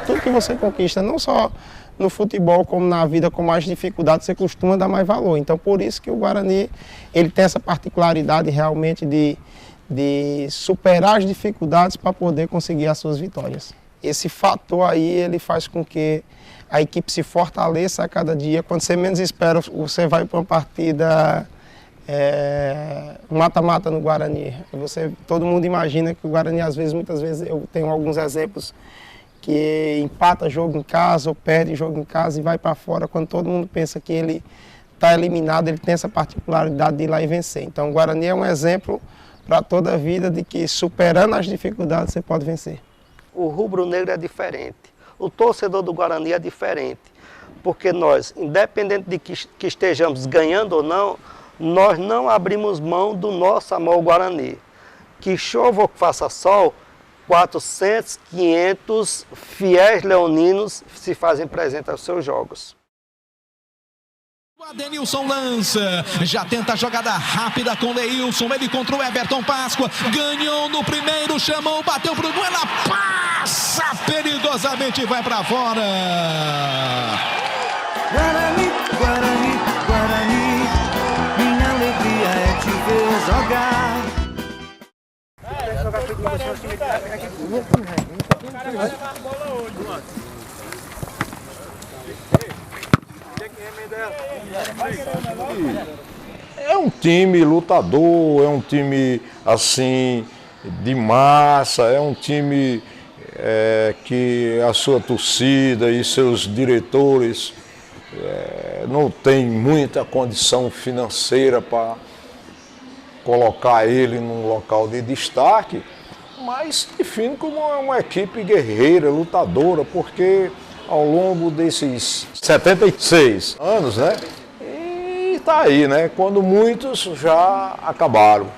Tudo que você conquista, não só no futebol, como na vida, com mais dificuldade, você costuma dar mais valor. Então, por isso que o Guarani ele tem essa particularidade realmente de superar as dificuldades para poder conseguir as suas vitórias. Esse fator aí, ele faz com que a equipe se fortaleça a cada dia. Quando você menos espera, você vai para uma partida mata-mata no Guarani. Todo mundo imagina que o Guarani, muitas vezes, eu tenho alguns exemplos que empata jogo em casa ou perde jogo em casa e vai para fora. Quando todo mundo pensa que ele está eliminado, ele tem essa particularidade de ir lá e vencer. Então o Guarani é um exemplo para toda a vida de que superando as dificuldades você pode vencer. O rubro-negro é diferente, o torcedor do Guarani é diferente, porque nós, independente de que estejamos ganhando ou não, nós não abrimos mão do nosso amor ao Guarani. Que chova ou que faça sol, 400, 500 fiéis leoninos se fazem presentes aos seus jogos. O Adenilson lança, já tenta a jogada rápida com o Leilson, ele contra o Everton Páscoa, ganhou no primeiro, chamou, bateu pro gol, ela passa perigosamente e vai pra fora. Guarani, Guarani, Guarani, minha alegria é te ver jogar. É um time lutador, é um time assim de massa, é um time que a sua torcida e seus diretores não tem muita condição financeira para colocar ele num local de destaque, mas define como uma equipe guerreira, lutadora, porque ao longo desses 76 anos, né? E tá aí, né? Quando muitos já acabaram.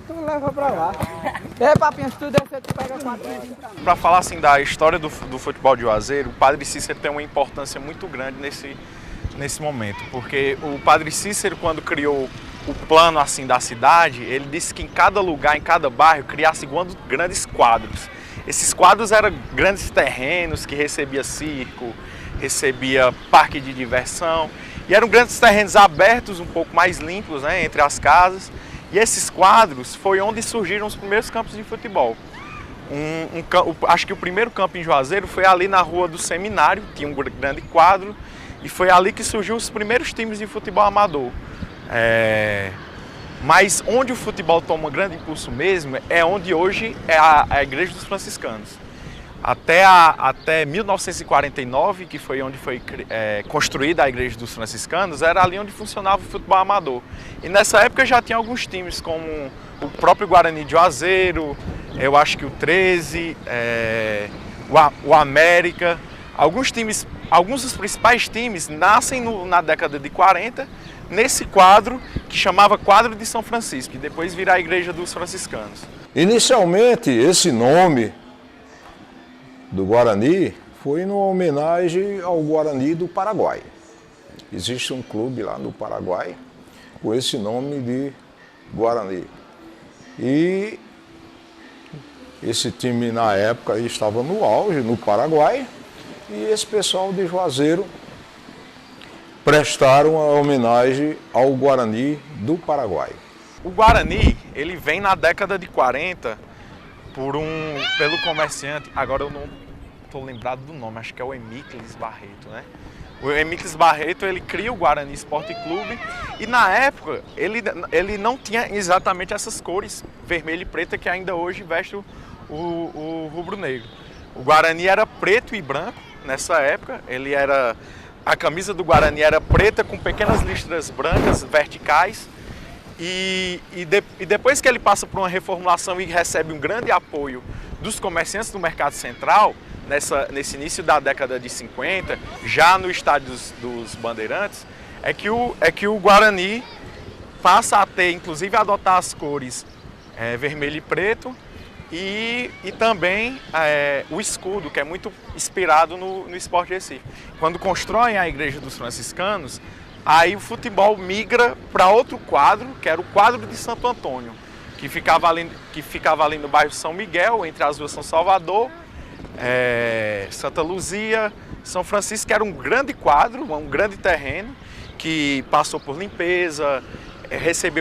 Tu leva pra lá. É, papinha, se tu descer, tu pega 4. Para falar assim da história do futebol de Juazeiro, o Padre Cícero tem uma importância muito grande nesse momento, porque o Padre Cícero, quando criou o plano assim da cidade, ele disse que em cada lugar, em cada bairro, criasse grandes quadros. Esses quadros eram grandes terrenos que recebia circo, recebia parque de diversão, e eram grandes terrenos abertos, um pouco mais limpos, né, entre as casas. E esses quadros foi onde surgiram os primeiros campos de futebol. Acho que o primeiro campo em Juazeiro foi ali na Rua do Seminário, tinha um grande quadro, e foi ali que surgiu os primeiros times de futebol amador. Mas onde o futebol toma um grande impulso mesmo é onde hoje é a Igreja dos Franciscanos. Até 1949, que foi onde foi construída a Igreja dos Franciscanos, era ali onde funcionava o futebol amador. E nessa época já tinha alguns times, como o próprio Guarani de Juazeiro, eu acho que o 13, o América. Alguns dos principais times nascem na década de 40, nesse quadro que chamava Quadro de São Francisco, e depois virá a Igreja dos Franciscanos. Inicialmente, esse nome do Guarani foi numa homenagem ao Guarani do Paraguai. Existe um clube lá no Paraguai com esse nome de Guarani. E esse time na época estava no auge, no Paraguai, e esse pessoal de Juazeiro prestaram a homenagem ao Guarani do Paraguai. O Guarani, ele vem na década de 40 pelo comerciante, agora eu não estou lembrado do nome, acho que é o Emícles Barreto, né? O Emícles Barreto, ele cria o Guarani Esporte Clube e na época ele não tinha exatamente essas cores, vermelho e preta, que ainda hoje veste o rubro-negro. O Guarani era preto e branco nessa época, a camisa do Guarani era preta com pequenas listras brancas verticais. E depois que ele passa por uma reformulação e recebe um grande apoio dos comerciantes do Mercado Central, nesse início da década de 50, já no estádio dos Bandeirantes, é que o Guarani passa a ter, inclusive, a adotar as cores vermelho e preto, e também o escudo, que é muito inspirado no Sport Recife. Quando constroem a Igreja dos Franciscanos, aí o futebol migra para outro quadro, que era o quadro de Santo Antônio, que ficava ali no bairro São Miguel, entre as ruas São Salvador, Santa Luzia, São Francisco, que era um grande quadro, um grande terreno, que passou por limpeza,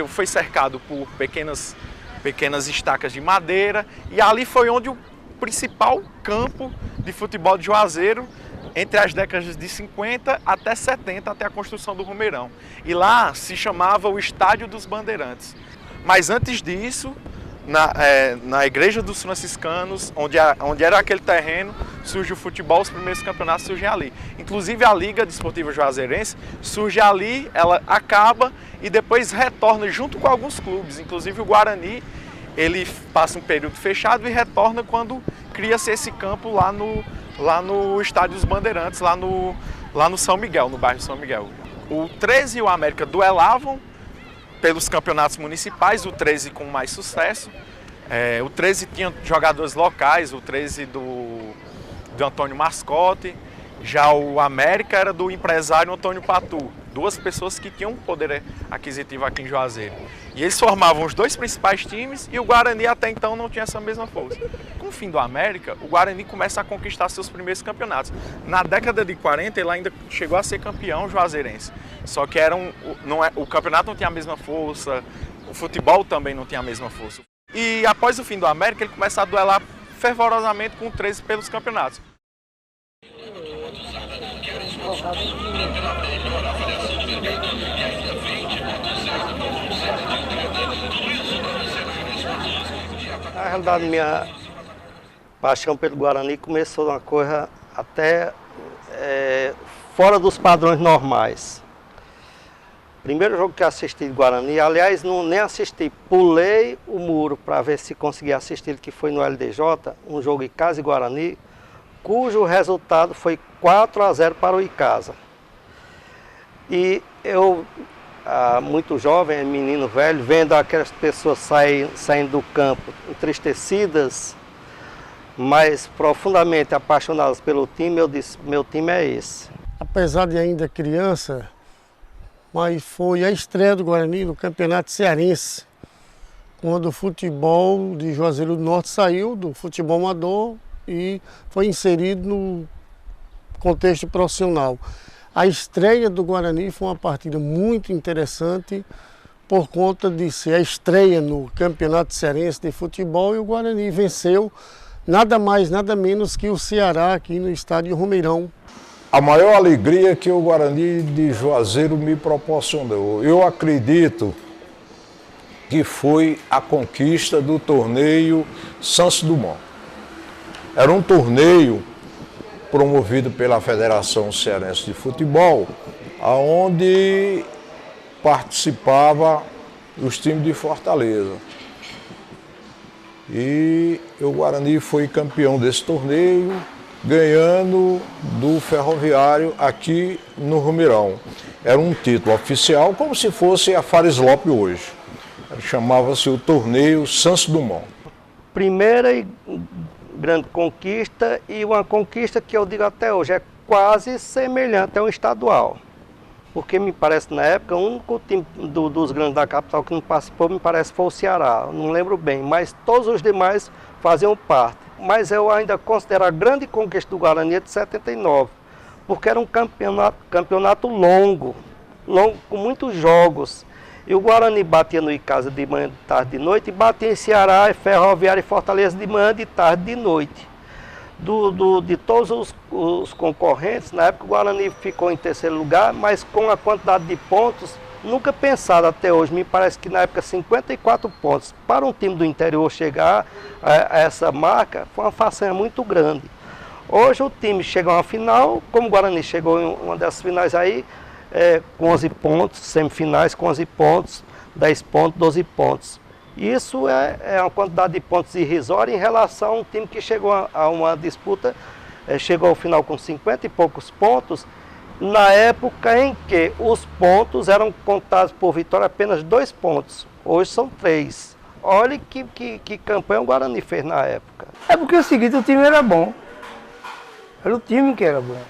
foi cercado por pequenas estacas de madeira, e ali foi onde o principal campo de futebol de Juazeiro, entre as décadas de 50 até 70, até a construção do Romeirão. E lá se chamava o Estádio dos Bandeirantes. Mas antes disso, na Igreja dos Franciscanos, onde era aquele terreno, surge o futebol, os primeiros campeonatos surgem ali. Inclusive a Liga Desportiva Juazeirense surge ali, ela acaba e depois retorna junto com alguns clubes, inclusive o Guarani, ele passa um período fechado e retorna quando cria-se esse campo lá no Estádio dos Bandeirantes, lá no São Miguel, no bairro São Miguel. O 13 e o América duelavam pelos campeonatos municipais, o 13 com mais sucesso. O 13 tinha jogadores locais, o 13 do Antônio Mascote, já o América era do empresário Antônio Patu, duas pessoas que tinham poder aquisitivo aqui em Juazeiro. E eles formavam os dois principais times e o Guarani até então não tinha essa mesma força. Com o fim do América, o Guarani começa a conquistar seus primeiros campeonatos. Na década de 40 ele ainda chegou a ser campeão juazeirense, só que o campeonato não tinha a mesma força, o futebol também não tinha a mesma força. E após o fim do América ele começa a duelar fervorosamente com o 13 pelos campeonatos. Na realidade, minha paixão pelo Guarani começou uma coisa até fora dos padrões normais. Primeiro jogo que assisti de Guarani, aliás, nem assisti, pulei o muro para ver se conseguia assistir, que foi no LDJ, um jogo Icasa e Guarani, cujo resultado foi 4-0 para o Icasa. E eu, muito jovem, menino velho, vendo aquelas pessoas saindo do campo entristecidas, mas profundamente apaixonadas pelo time, eu disse, meu time é esse. Apesar de ainda criança, mas foi a estreia do Guarani no Campeonato Cearense, quando o futebol de Juazeiro do Norte saiu do futebol amador e foi inserido no contexto profissional. A estreia do Guarani foi uma partida muito interessante por conta de ser a estreia no Campeonato Cearense de Futebol, e o Guarani venceu nada mais, nada menos que o Ceará aqui no estádio Romeirão. A maior alegria que o Guarani de Juazeiro me proporcionou, eu acredito que foi a conquista do torneio Santos Dumont. Era um torneio promovido pela Federação Cearense de Futebol, onde participava os times de Fortaleza. E o Guarani foi campeão desse torneio, ganhando do Ferroviário aqui no Romeirão. Era um título oficial, como se fosse a Fares Lopes hoje. Chamava-se o torneio Santos Dumont. Primeira e grande conquista, e uma conquista que eu digo até hoje, é quase semelhante a um estadual. Porque me parece, na época, o único time dos grandes da capital que não participou, me parece, foi o Ceará. Não lembro bem, mas todos os demais faziam parte. Mas eu ainda considero a grande conquista do Guarani de 79, porque era um campeonato longo, com muitos jogos. E o Guarani batia no Icasa de manhã, de tarde, de noite, e batia em Ceará, Ferroviária e Fortaleza de manhã, de tarde, de noite. De todos os concorrentes, na época o Guarani ficou em terceiro lugar, mas com a quantidade de pontos, nunca pensado até hoje, me parece que na época 54 pontos. Para um time do interior chegar a essa marca, foi uma façanha muito grande. Hoje o time chega a uma final, como o Guarani chegou em uma dessas finais aí, com 11 pontos, semifinais com 11 pontos, 10 pontos, 12 pontos. Isso é uma quantidade de pontos irrisória em relação a um time que chegou a uma disputa, chegou ao final com 50 e poucos pontos, na época em que os pontos eram contados por vitória apenas 2 pontos. Hoje são 3. Olha que campanha o Guarani fez na época. É porque é o seguinte, o time era bom. Era o time que era bom.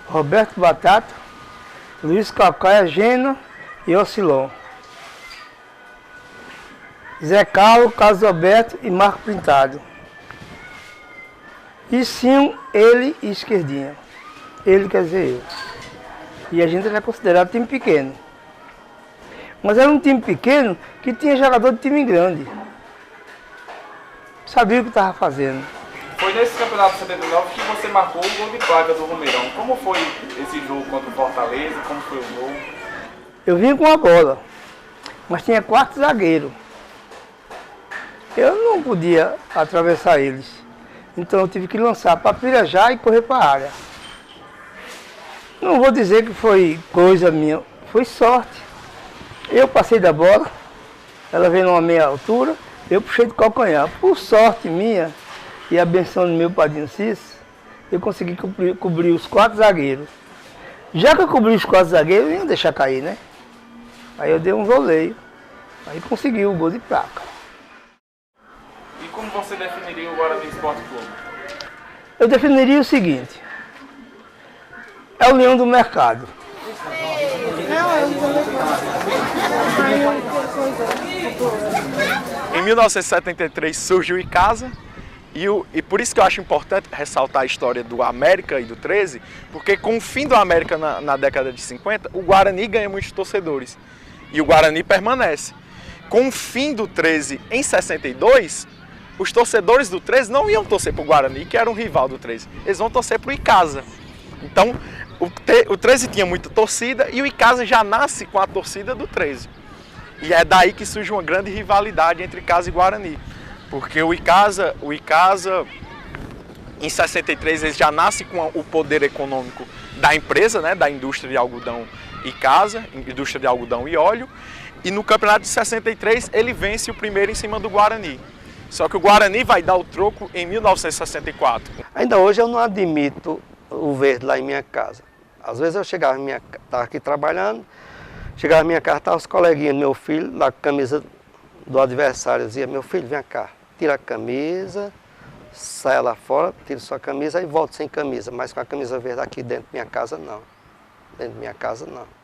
Roberto Batata, Luiz Calcaia, Gena e Oscilon. Zé Carlos, Carlos Alberto e Marco Pintado. E sim, ele e Esquerdinha. Ele quer dizer eu. E a gente era considerado time pequeno. Mas era um time pequeno que tinha jogador de time grande. Sabia o que estava fazendo. Foi nesse campeonato de 79 que você marcou o gol de placa do Romeirão. Como foi esse jogo contra o Fortaleza? Como foi o gol? Eu vim com a bola, mas tinha 4 zagueiros. Eu não podia atravessar eles. Então eu tive que lançar para pirejar e correr para a área. Não vou dizer que foi coisa minha, foi sorte. Eu passei da bola, ela veio numa meia altura, eu puxei de calcanhar. Por sorte minha e a benção do meu padrinho Cis, eu consegui cobrir os 4 zagueiros. Já que eu cobri os 4 zagueiros, eu ia deixar cair, né? Aí eu dei um voleio, aí consegui o gol de placa. E como você definiria o Guarani Esporte Clube? Eu definiria o seguinte: é o leão do mercado. Em 1973 surgiu o Icasa, e por isso que eu acho importante ressaltar a história do América e do 13, porque com o fim do América na década de 50, o Guarani ganha muitos torcedores e o Guarani permanece. Com o fim do 13 em 62, os torcedores do 13 não iam torcer para o Guarani, que era um rival do 13, eles vão torcer para o Icasa. Então, o 13 tinha muita torcida e o Icasa já nasce com a torcida do 13. E é daí que surge uma grande rivalidade entre Icasa e Guarani. Porque o Icasa em 63, ele já nasce com o poder econômico da empresa, né, da indústria de algodão Icasa, indústria de algodão e óleo. E no campeonato de 63, ele vence o primeiro em cima do Guarani. Só que o Guarani vai dar o troco em 1964. Ainda hoje eu não admito o verde lá em minha casa. Às vezes eu chegava, estava aqui trabalhando, chegava em minha casa, estavam os coleguinhas do meu filho, lá com a camisa do adversário, dizia: meu filho, vem cá, tira a camisa, sai lá fora, tira sua camisa e volta sem camisa, mas com a camisa verde aqui dentro da minha casa não. Dentro da minha casa não.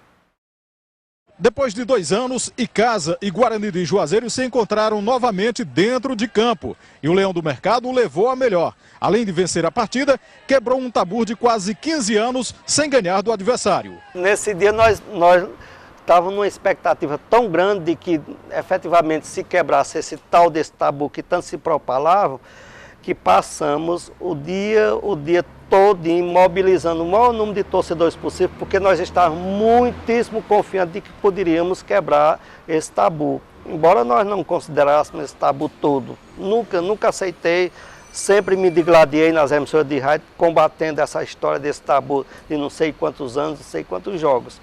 Depois de 2 anos, Icasa e Guarani de Juazeiro se encontraram novamente dentro de campo. E o Leão do Mercado levou a melhor. Além de vencer a partida, quebrou um tabu de quase 15 anos sem ganhar do adversário. Nesse dia nós estávamos numa expectativa tão grande de que efetivamente se quebrasse esse tal desse tabu que tanto se propalava, que passamos o dia todo mobilizando o maior número de torcedores possível, porque nós estávamos muitíssimo confiantes de que poderíamos quebrar esse tabu. Embora nós não considerássemos esse tabu todo, nunca aceitei, sempre me digladiei nas emissoras de rádio, combatendo essa história desse tabu de não sei quantos anos, não sei quantos jogos.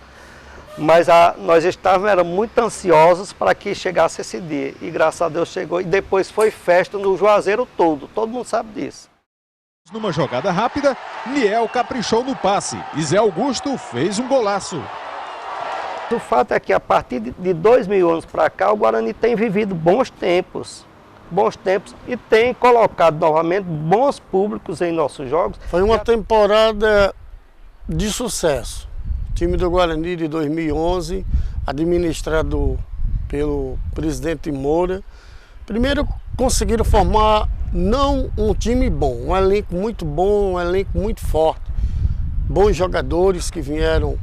Mas nós éramos muito ansiosos para que chegasse esse dia. E graças a Deus chegou. E depois foi festa no Juazeiro todo mundo sabe disso. Numa jogada rápida, Niel caprichou no passe e Zé Augusto fez um golaço. O fato é que a partir de 2000 anos para cá, o Guarani tem vivido bons tempos e tem colocado novamente bons públicos em nossos jogos. Foi uma temporada de sucesso. O time do Guarani de 2011, administrado pelo presidente Moura, primeiro conseguiram formar não um time bom, um elenco muito bom, um elenco muito forte. Bons jogadores que vieram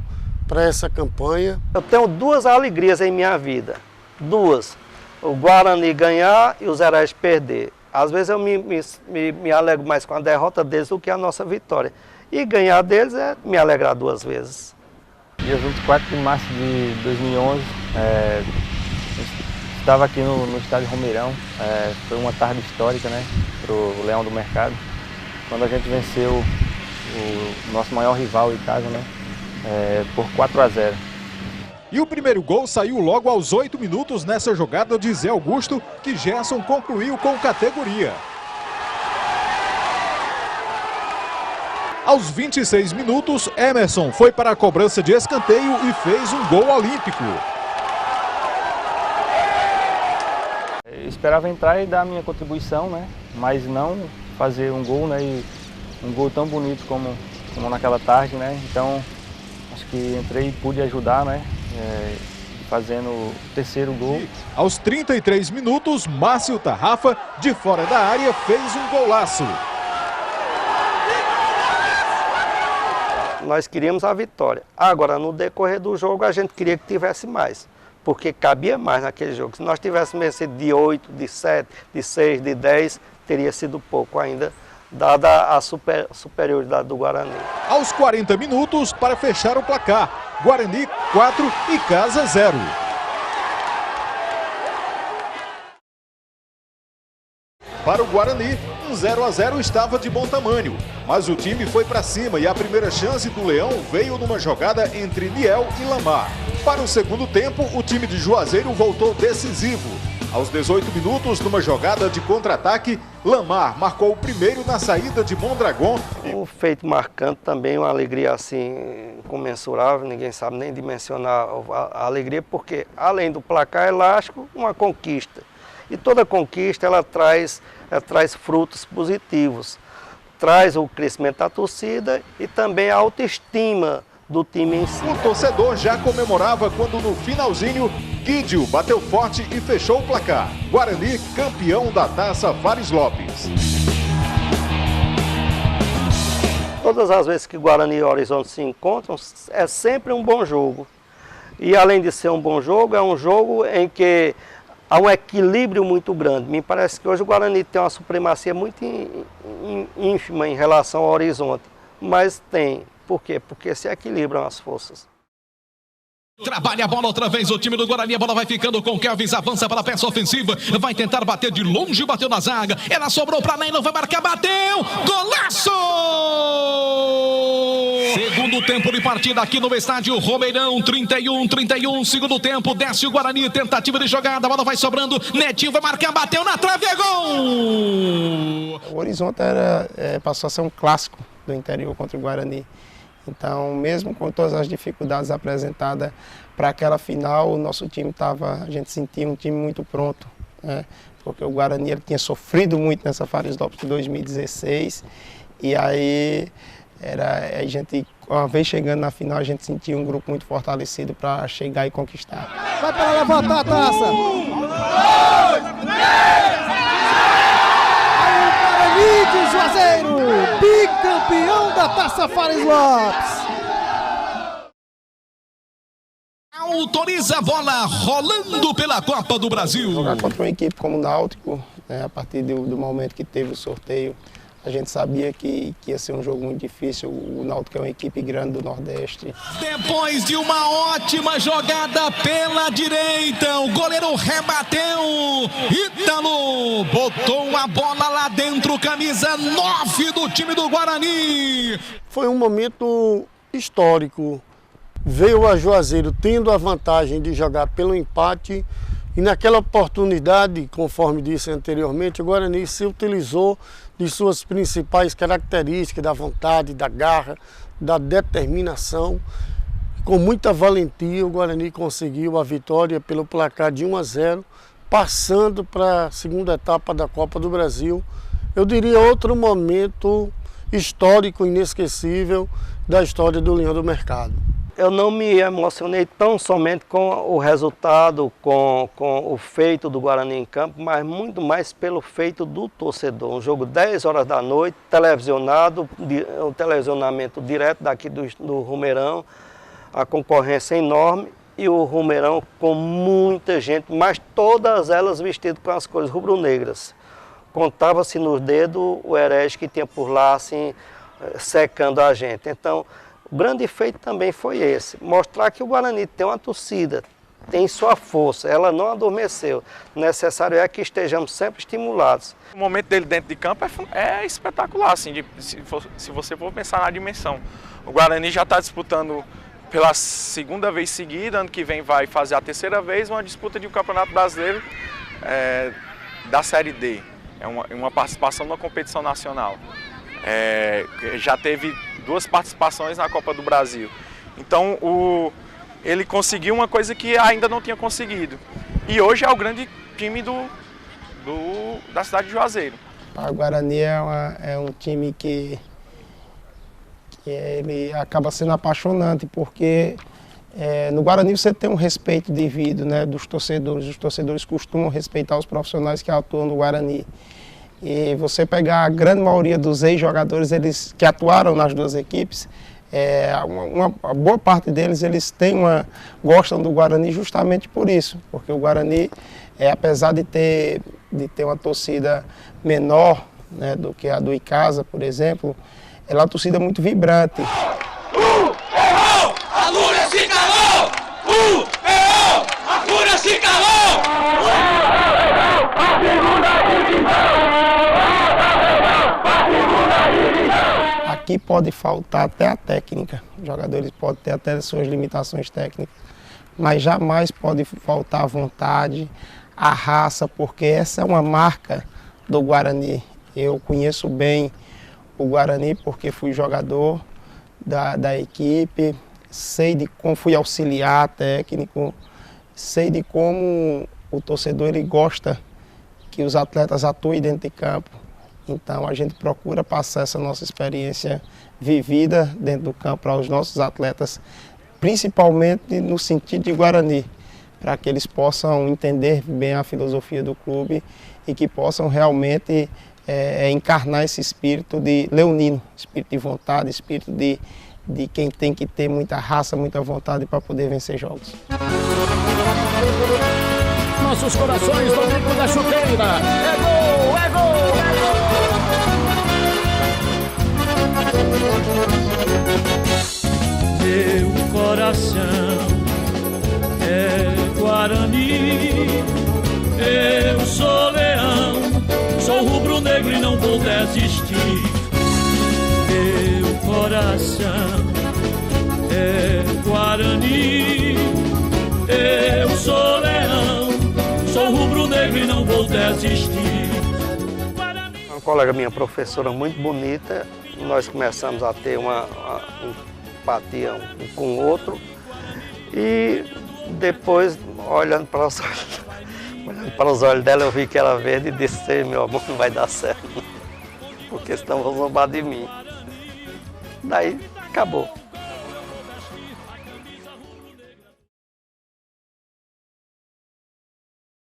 para essa campanha. Eu tenho 2 alegrias em minha vida, 2. O Guarani ganhar e os Heróis perder. Às vezes eu me alegro mais com a derrota deles do que a nossa vitória. E ganhar deles é me alegrar 2 vezes. Dia 24 de março de 2011, estava aqui no estádio Romeirão, foi uma tarde histórica, né, para o Leão do Mercado, quando a gente venceu o nosso maior rival, Icasa, né, por 4-0. E o primeiro gol saiu logo aos 8 minutos nessa jogada de Zé Augusto, que Gerson concluiu com categoria. Aos 26 minutos, Emerson foi para a cobrança de escanteio e fez um gol olímpico. esperava entrar e dar a minha contribuição, né? Mas não fazer um gol, né? E um gol tão bonito como naquela tarde, né? Então, acho que entrei e pude ajudar, né? Fazendo o terceiro gol. Aos 33 minutos, Márcio Tarrafa, de fora da área, fez um golaço. Nós queríamos a vitória. Agora, no decorrer do jogo, a gente queria que tivesse mais, porque cabia mais naquele jogo. Se nós tivéssemos vencido de 8, de 7, de 6, de 10, teria sido pouco ainda, dada a superioridade do Guarani. Aos 40 minutos, para fechar o placar, Guarani 4 e Casa 0. Para o Guarani, um 0-0 estava de bom tamanho, mas o time foi para cima e a primeira chance do Leão veio numa jogada entre Niel e Lamar. Para o segundo tempo, o time de Juazeiro voltou decisivo. Aos 18 minutos, numa jogada de contra-ataque, Lamar marcou o primeiro na saída de Mondragon. Um feito marcante também, uma alegria assim incomensurável, ninguém sabe nem dimensionar a alegria, porque além do placar elástico, uma conquista. E toda conquista ela traz frutos positivos, traz o crescimento da torcida e também a autoestima do time em si. O torcedor já comemorava quando no finalzinho, Guidio bateu forte e fechou o placar. Guarani, campeão da Taça Fares Lopes. Todas as vezes que Guarani e Horizonte se encontram, é sempre um bom jogo. E além de ser um bom jogo, é um jogo em que há um equilíbrio muito grande. Me parece que hoje o Guarani tem uma supremacia muito ínfima em relação ao Horizonte, mas tem. Por quê? Porque se equilibram as forças. Trabalha a bola outra vez, o time do Guarani, a bola vai ficando com Kelvis, avança para a peça ofensiva, vai tentar bater de longe, bateu na zaga, ela sobrou para Ney, não vai marcar, bateu, golaço! Segundo tempo de partida aqui no estádio Romeirão, 31, segundo tempo, desce o Guarani, tentativa de jogada, a bola vai sobrando, Netinho vai marcar, bateu na trave, é gol! O Horizonte passou a ser um clássico do interior contra o Guarani. Então, mesmo com todas as dificuldades apresentadas para aquela final, o nosso time a gente sentia um time muito pronto, né? Porque o Guarani ele tinha sofrido muito nessa Fares Lopes de 2016 e aí a gente, uma vez chegando na final, a gente sentia um grupo muito fortalecido para chegar e conquistar. Vai para levantar a taça! 1, 2, 3! De Juazeiro, bicampeão da Taça Fares Lopes. Autoriza a bola rolando pela Copa do Brasil. Jogar contra uma equipe como o Náutico, né, a partir do momento que teve o sorteio, a gente sabia que ia ser um jogo muito difícil. O Náutico é uma equipe grande do Nordeste. Depois de uma ótima jogada pela direita, o goleiro rebateu. Ítalo botou a bola lá dentro, camisa 9 do time do Guarani. Foi um momento histórico. Veio a Juazeiro tendo a vantagem de jogar pelo empate. E naquela oportunidade, conforme disse anteriormente, o Guarani se utilizou de suas principais características, da vontade, da garra, da determinação. Com muita valentia, o Guarani conseguiu a vitória pelo placar de 1-0, passando para a segunda etapa da Copa do Brasil. Eu diria outro momento histórico, inesquecível da história do Leão do Mercado. Eu não me emocionei tão somente com o resultado, com o feito do Guarani em campo, mas muito mais pelo feito do torcedor. Um jogo 10 horas da noite, televisionado, um televisionamento direto daqui do Romeirão, a concorrência enorme e o Romeirão com muita gente, mas todas elas vestidas com as cores rubro-negras. Contava-se nos dedos o herege que tinha por lá, assim, secando a gente. Então, o grande feito também foi esse, mostrar que o Guarani tem uma torcida, tem sua força, ela não adormeceu. Necessário é que estejamos sempre estimulados. O momento dele dentro de campo é espetacular, assim, se você for pensar na dimensão. O Guarani já está disputando pela segunda vez seguida, ano que vem vai fazer a terceira vez, uma disputa de um Campeonato Brasileiro da Série D. É uma participação numa competição nacional. Já teve 2 participações na Copa do Brasil. Então ele conseguiu uma coisa que ainda não tinha conseguido. E hoje é o grande time da cidade de Juazeiro. O Guarani é um time que ele acaba sendo apaixonante, porque no Guarani você tem um respeito devido, né, dos torcedores. Os torcedores costumam respeitar os profissionais que atuam no Guarani. E você pegar a grande maioria dos ex-jogadores eles que atuaram nas duas equipes, uma boa parte deles gostam do Guarani justamente por isso, porque o Guarani, apesar de ter uma torcida menor, né, do que a do Icasa, por exemplo, ela é uma torcida muito vibrante. Errou! A Lúria se calou! Errou! A Fúria se calou! A segunda divisão! Aqui pode faltar até a técnica, os jogadores podem ter até suas limitações técnicas, mas jamais pode faltar a vontade, a raça, porque essa é uma marca do Guarani. Eu conheço bem o Guarani porque fui jogador da equipe, sei de como fui auxiliar técnico, sei de como o torcedor ele gosta que os atletas atuem dentro de campo. Então a gente procura passar essa nossa experiência vivida dentro do campo para os nossos atletas, principalmente no sentido de Guarani, para que eles possam entender bem a filosofia do clube e que possam realmente encarnar esse espírito de leonino, espírito de vontade, espírito de quem tem que ter muita raça, muita vontade para poder vencer jogos. Nossos corações, Rodrigo da Chuteira. É gol, é gol, é gol! Meu coração é Guarani, eu sou leão, sou rubro-negro e não vou desistir. Meu coração é Guarani, eu sou leão, sou rubro-negro e não vou desistir. Uma colega minha, professora muito bonita, nós começamos a ter uma empatia um com o outro e depois, olhando para os olhos dela, eu vi que era verde e disse: meu amor, não vai dar certo, porque senão vão zombar de mim. Daí acabou.